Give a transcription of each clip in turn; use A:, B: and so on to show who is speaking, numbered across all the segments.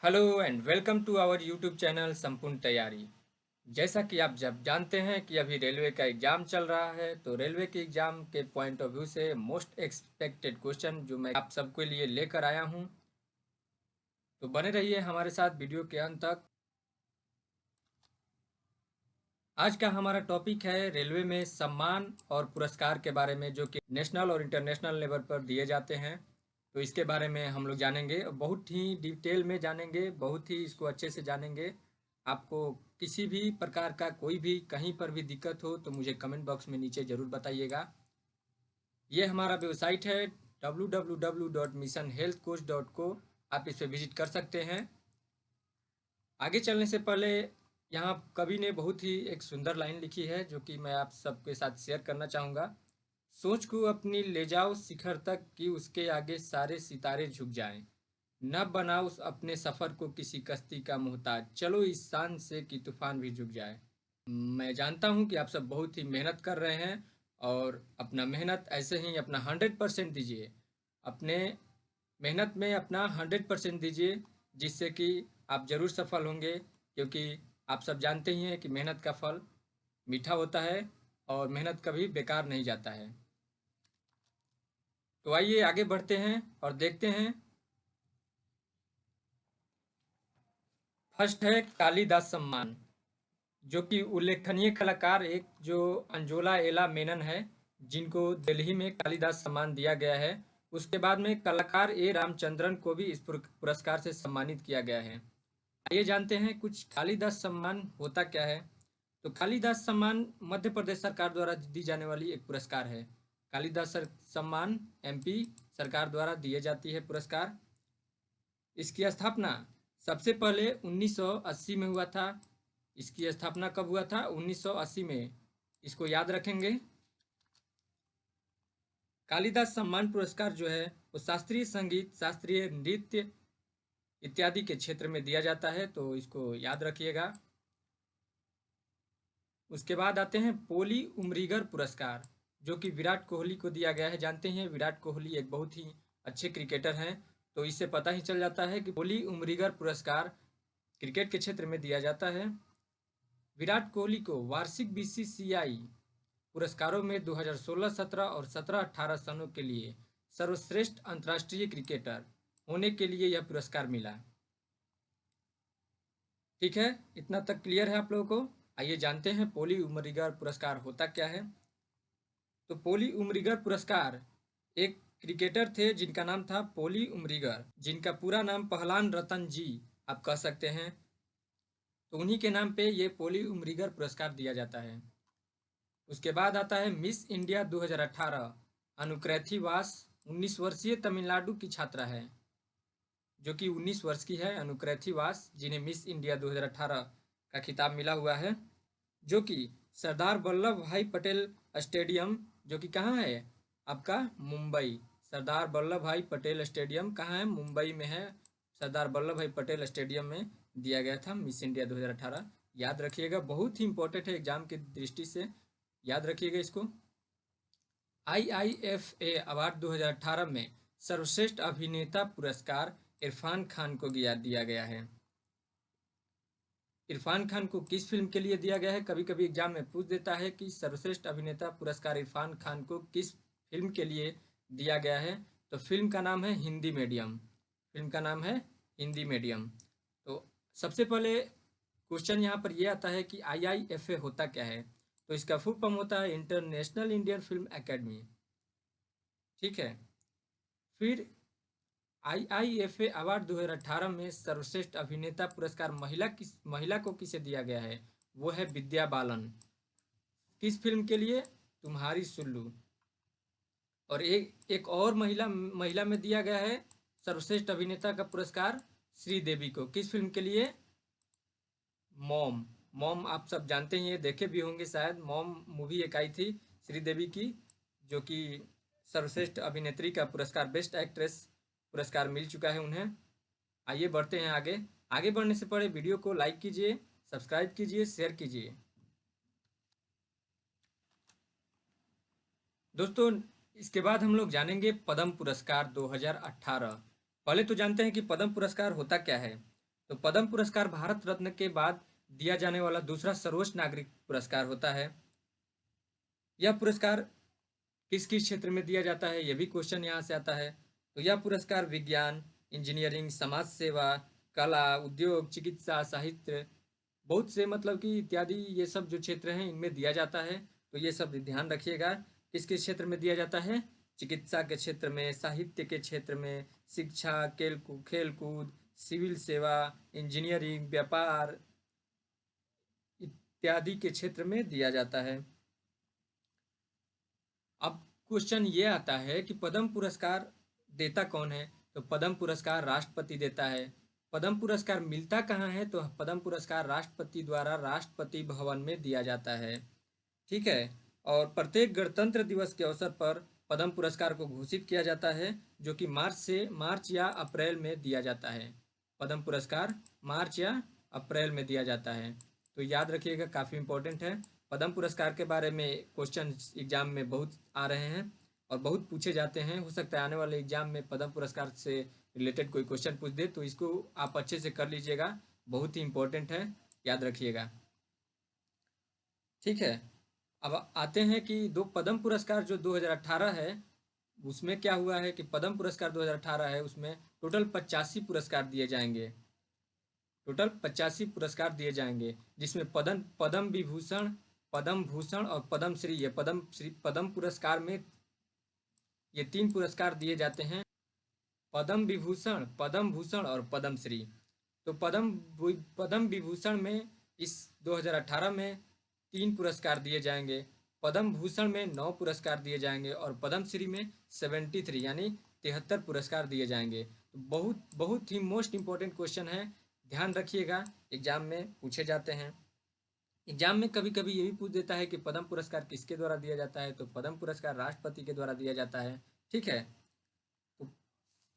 A: Hello and welcome to our YouTube channel संपूर्ण तैयारी। जैसा कि आप जब जानते हैं कि अभी रेलवे का एग्ज़ाम चल रहा है, तो रेलवे के एग्ज़ाम के पॉइंट ऑफ व्यू से मोस्ट एक्सपेक्टेड क्वेश्चन जो मैं आप सबके लिए लेकर आया हूं, तो बने रहिए हमारे साथ वीडियो के अंत तक। आज का हमारा टॉपिक है रेलवे में सम्मान और पुरस्कार के बारे में, जो कि नेशनल और इंटरनेशनल लेवल पर दिए जाते हैं। तो इसके बारे में हम लोग जानेंगे, बहुत ही डिटेल में जानेंगे, बहुत ही इसको अच्छे से जानेंगे। आपको किसी भी प्रकार का कोई भी कहीं पर भी दिक्कत हो तो मुझे कमेंट बॉक्स में नीचे ज़रूर बताइएगा। ये हमारा वेबसाइट है www.missionhealthcoach.co। आप इस पर विजिट कर सकते हैं। आगे चलने से पहले यहाँ कवि ने बहुत ही एक सुंदर लाइन लिखी है, जो कि मैं आप सबके साथ शेयर करना चाहूँगा। सोच को अपनी ले जाओ शिखर तक कि उसके आगे सारे सितारे झुक जाएं। न बनाओ अपने सफ़र को किसी कश्ती का मोहताज, चलो इस शान से कि तूफान भी झुक जाए। मैं जानता हूँ कि आप सब बहुत ही मेहनत कर रहे हैं, और अपना मेहनत ऐसे ही अपना 100% दीजिए। अपने मेहनत में अपना 100% दीजिए, जिससे कि आप ज़रूर सफल होंगे, क्योंकि आप सब जानते ही हैं कि मेहनत का फल मीठा होता है और मेहनत कभी बेकार नहीं जाता है। तो आइए आगे बढ़ते हैं और देखते हैं। फर्स्ट है कालिदास सम्मान, जो कि उल्लेखनीय कलाकार एक जो अंजोला एला मेनन है, जिनको दिल्ली में कालिदास सम्मान दिया गया है। उसके बाद में कलाकार ए रामचंद्रन को भी इस पुरस्कार से सम्मानित किया गया है। आइए जानते हैं कुछ कालिदास सम्मान होता क्या है। तो कालिदास सम्मान मध्य प्रदेश सरकार द्वारा दी जाने वाली एक पुरस्कार है। कालिदास सम्मान एमपी सरकार द्वारा दिए जाती है पुरस्कार। इसकी स्थापना सबसे पहले 1980 में हुआ था। इसकी स्थापना कब हुआ था? 1980 में। इसको याद रखेंगे। कालिदास सम्मान पुरस्कार जो है वो शास्त्रीय संगीत, शास्त्रीय नृत्य इत्यादि के क्षेत्र में दिया जाता है, तो इसको याद रखिएगा। उसके बाद आते हैं पोली उमरीगर पुरस्कार, जो कि विराट कोहली को दिया गया है। जानते हैं विराट कोहली एक बहुत ही अच्छे क्रिकेटर हैं, तो इससे पता ही चल जाता है कि पोली उमरीगर पुरस्कार क्रिकेट के क्षेत्र में दिया जाता है। विराट कोहली को वार्षिक बीसीसीआई पुरस्कारों में 2016-17 और 17-18 सनों के लिए सर्वश्रेष्ठ अंतर्राष्ट्रीय क्रिकेटर होने के लिए यह पुरस्कार मिला। ठीक है, इतना तक क्लियर है आप लोगों को। आइए जानते हैं पोली उमरीगर पुरस्कार होता क्या है। तो पोली उमरीगर पुरस्कार एक क्रिकेटर थे जिनका नाम था पोली उमरीगर, जिनका पूरा नाम पहलान रतन जी आप कह सकते हैं। तो उन्हीं के नाम पे ये पोली उमरीगर पुरस्कार दिया जाता है। उसके बाद आता है मिस इंडिया 2018। अनुकृति वास 19 वर्षीय तमिलनाडु की छात्रा है, जो कि 19 वर्ष की है, अनुकृति वास, जिन्हें मिस इंडिया 2018 का खिताब मिला हुआ है, जो कि सरदार वल्लभ भाई पटेल स्टेडियम, जो कि कहाँ है आपका? मुंबई। सरदार वल्लभ भाई पटेल स्टेडियम कहाँ है? मुंबई में है। सरदार वल्लभ भाई पटेल स्टेडियम में दिया गया था मिस इंडिया 2018। याद रखिएगा, बहुत ही इंपॉर्टेंट है एग्जाम की दृष्टि से, याद रखिएगा इसको। IIFA अवार्ड 2018 में सर्वश्रेष्ठ अभिनेता पुरस्कार इरफान खान को दिया गया है। इरफान खान को किस फिल्म के लिए दिया गया है? कभी कभी एग्जाम में पूछ देता है कि सर्वश्रेष्ठ अभिनेता पुरस्कार इरफान खान को किस फिल्म के लिए दिया गया है। तो फिल्म का नाम है हिंदी मीडियम। फिल्म का नाम है हिंदी मीडियम। तो सबसे पहले क्वेश्चन यहाँ पर यह आता है कि IIFA होता क्या है। तो इसका फुल फॉर्म होता है इंटरनेशनल इंडियन फिल्म एकेडमी। ठीक है। फिर IIFA अवार्ड 2018 में सर्वश्रेष्ठ अभिनेता पुरस्कार महिला को किसे दिया गया है? वो है विद्या बालन। किस फिल्म के लिए? तुम्हारी सुल्लू। और एक और महिला में दिया गया है सर्वश्रेष्ठ अभिनेता का पुरस्कार श्रीदेवी को। किस फिल्म के लिए? मॉम। मॉम आप सब जानते ही हैं, देखे भी होंगे शायद। मॉम मूवी एक आई थी श्रीदेवी की, जो कि सर्वश्रेष्ठ अभिनेत्री का पुरस्कार, बेस्ट एक्ट्रेस पुरस्कार मिल चुका है उन्हें। आइए बढ़ते हैं आगे। आगे बढ़ने से पहले वीडियो को लाइक कीजिए, सब्सक्राइब कीजिए, शेयर कीजिए। दोस्तों, इसके बाद हम लोग जानेंगे पद्म पुरस्कार 2018। पहले तो जानते हैं कि पद्म पुरस्कार होता क्या है। तो पद्म पुरस्कार भारत रत्न के बाद दिया जाने वाला दूसरा सर्वोच्च नागरिक पुरस्कार होता है। यह पुरस्कार किस किस क्षेत्र में दिया जाता है, यह भी क्वेश्चन यहाँ से आता है। तो यह पुरस्कार विज्ञान, इंजीनियरिंग, समाज सेवा, कला, उद्योग, चिकित्सा, साहित्य, बहुत से मतलब कि इत्यादि ये सब जो क्षेत्र हैं इनमें दिया जाता है। तो ये सब ध्यान रखिएगा, किस किस क्षेत्र में दिया जाता है। चिकित्सा के क्षेत्र में, साहित्य के क्षेत्र में, शिक्षा, खेल कूद, सिविल सेवा, इंजीनियरिंग, व्यापार इत्यादि के क्षेत्र में दिया जाता है। अब क्वेश्चन ये आता है कि पद्म पुरस्कार देता कौन है। तो पद्म पुरस्कार राष्ट्रपति देता है। पद्म पुरस्कार मिलता कहाँ है, तो पद्म पुरस्कार राष्ट्रपति द्वारा राष्ट्रपति भवन में दिया जाता है। ठीक है। और प्रत्येक गणतंत्र दिवस के अवसर पर पद्म पुरस्कार को घोषित किया जाता है, जो कि मार्च या अप्रैल में दिया जाता है। पद्म पुरस्कार मार्च या अप्रैल में दिया जाता है। तो याद रखिएगा, काफ़ी इंपॉर्टेंट है। पद्म पुरस्कार के बारे में क्वेश्चन एग्जाम में बहुत आ रहे हैं और बहुत पूछे जाते हैं। हो सकता है आने वाले एग्जाम में पद्म पुरस्कार से रिलेटेड कोई क्वेश्चन पूछ दे, तो इसको आप अच्छे से कर लीजिएगा, बहुत ही इंपॉर्टेंट है, याद रखिएगा। ठीक है। अब आते हैं कि दो पद्म पुरस्कार जो 2018 है उसमें क्या हुआ है कि पद्म पुरस्कार 2018 है, उसमें टोटल 85 पुरस्कार दिए जाएंगे। टोटल 85 पुरस्कार दिए जाएंगे, जिसमें पद्म विभूषण, पद्म भूषण और पद्म श्री, ये पद्म पुरस्कार में ये 3 पुरस्कार दिए जाते हैं। पद्म विभूषण, पद्म भूषण और पद्म श्री। तो पद्म विभूषण में इस 2018 में 3 पुरस्कार दिए जाएंगे, पद्म भूषण में 9 पुरस्कार दिए जाएंगे और पद्म श्री में 73 यानी 73 पुरस्कार दिए जाएंगे। तो बहुत बहुत ही मोस्ट इंपॉर्टेंट क्वेश्चन है, ध्यान रखिएगा, एग्जाम में पूछे जाते हैं। एग्जाम में कभी कभी ये भी पूछ देता है कि पद्म पुरस्कार किसके द्वारा दिया जाता है, तो पद्म पुरस्कार राष्ट्रपति के द्वारा दिया जाता है। ठीक है। तो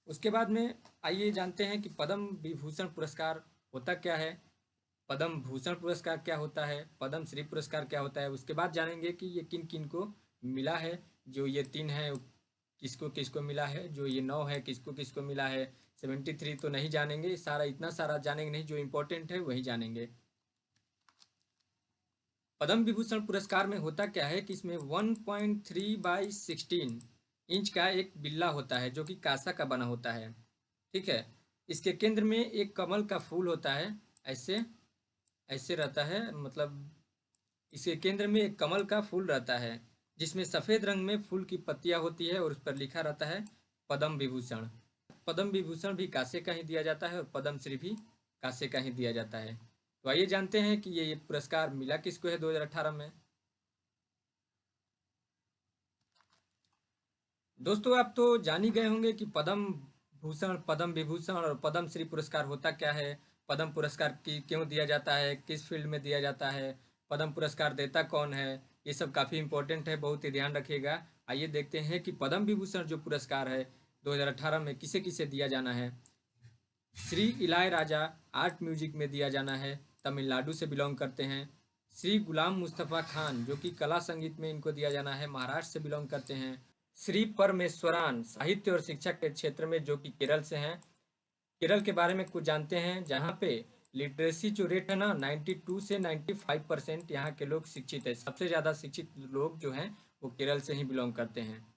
A: उसके बाद में आइए जानते हैं कि पद्म विभूषण पुरस्कार होता क्या है, पद्म भूषण पुरस्कार क्या होता है, पद्म श्री पुरस्कार क्या होता है। उसके बाद जानेंगे कि ये किन किन को मिला है। जो ये 3 है किसको किसको मिला है, जो ये 9 है किसको किसको मिला है। 73 तो नहीं जानेंगे, सारा इतना सारा जानेंगे नहीं, जो इम्पोर्टेंट है वही जानेंगे। पद्म विभूषण पुरस्कार में होता क्या है कि इसमें 1.3/16 इंच का एक बिल्ला होता है, जो कि कांसा का बना होता है। ठीक है। इसके केंद्र में एक कमल का फूल होता है, ऐसे ऐसे रहता है, मतलब इसके केंद्र में एक कमल का फूल रहता है, जिसमें सफ़ेद रंग में फूल की पत्तियां होती है और उस पर लिखा रहता है पद्म विभूषण। पद्म विभूषण भी कांसे का ही दिया जाता है और पद्म श्री भी कांसे का ही दिया जाता है। तो आइए जानते हैं कि ये पुरस्कार मिला किसको है 2018 में। दोस्तों, आप तो जान ही गए होंगे कि पद्म भूषण, पद्म विभूषण और पद्म श्री पुरस्कार होता क्या है, पद्म पुरस्कार की क्यों दिया जाता है, किस फील्ड में दिया जाता है, पद्म पुरस्कार देता कौन है। ये सब काफ़ी इंपॉर्टेंट है, बहुत ही ध्यान रखिएगा। आइए देखते हैं कि पद्म विभूषण जो पुरस्कार है 2018 में किसे किसे दिया जाना है। श्री इलायराजा आर्ट म्यूजिक में दिया जाना है, तमिलनाडु से बिलोंग करते हैं। श्री गुलाम मुस्तफ़ा खान जो कि कला संगीत में इनको दिया जाना है, महाराष्ट्र से बिलोंग करते हैं। श्री परमेश्वरान साहित्य और शिक्षा के क्षेत्र में, जो कि केरल से हैं। केरल के बारे में कुछ जानते हैं, जहाँ पे लिटरेसी जो रेट है ना 92 से 95% यहाँ के लोग शिक्षित है। सबसे ज़्यादा शिक्षित लोग जो हैं वो केरल से ही बिलोंग करते हैं।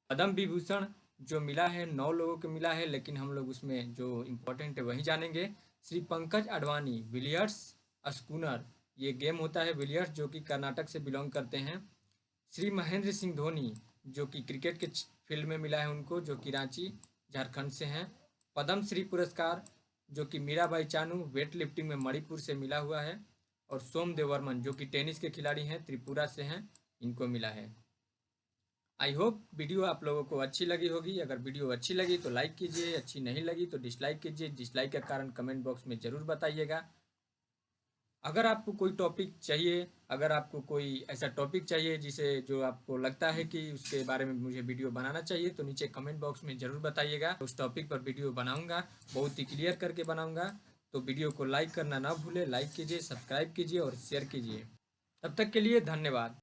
A: पद्म विभूषण जो मिला है 9 लोगों को मिला है, लेकिन हम लोग उसमें जो इम्पोर्टेंट है वही जानेंगे। श्री पंकज अडवाणी विलियर्स स्कूनर, ये गेम होता है विलियर्स, जो कि कर्नाटक से बिलोंग करते हैं। श्री महेंद्र सिंह धोनी जो कि क्रिकेट के फील्ड में मिला है उनको, जो कि रांची झारखंड से हैं। पद्म श्री पुरस्कार जो कि मीराबाई चानू वेट लिफ्टिंग में मणिपुर से मिला हुआ है। और सोमदेव वर्मन जो कि टेनिस के खिलाड़ी हैं, त्रिपुरा से हैं, इनको मिला है। आई होप वीडियो आप लोगों को अच्छी लगी होगी। अगर वीडियो अच्छी लगी तो लाइक कीजिए, अच्छी नहीं लगी तो डिसलाइक कीजिए। डिसलाइक का कारण कमेंट बॉक्स में ज़रूर बताइएगा। अगर आपको कोई टॉपिक चाहिए, अगर आपको कोई ऐसा टॉपिक चाहिए जिसे जो आपको लगता है कि उसके बारे में मुझे वीडियो बनाना चाहिए, तो नीचे कमेंट बॉक्स में ज़रूर बताइएगा। उस टॉपिक पर वीडियो बनाऊंगा, बहुत ही क्लियर करके बनाऊंगा। तो वीडियो को लाइक करना ना भूलें, लाइक कीजिए, सब्सक्राइब कीजिए और शेयर कीजिए। तब तक के लिए धन्यवाद।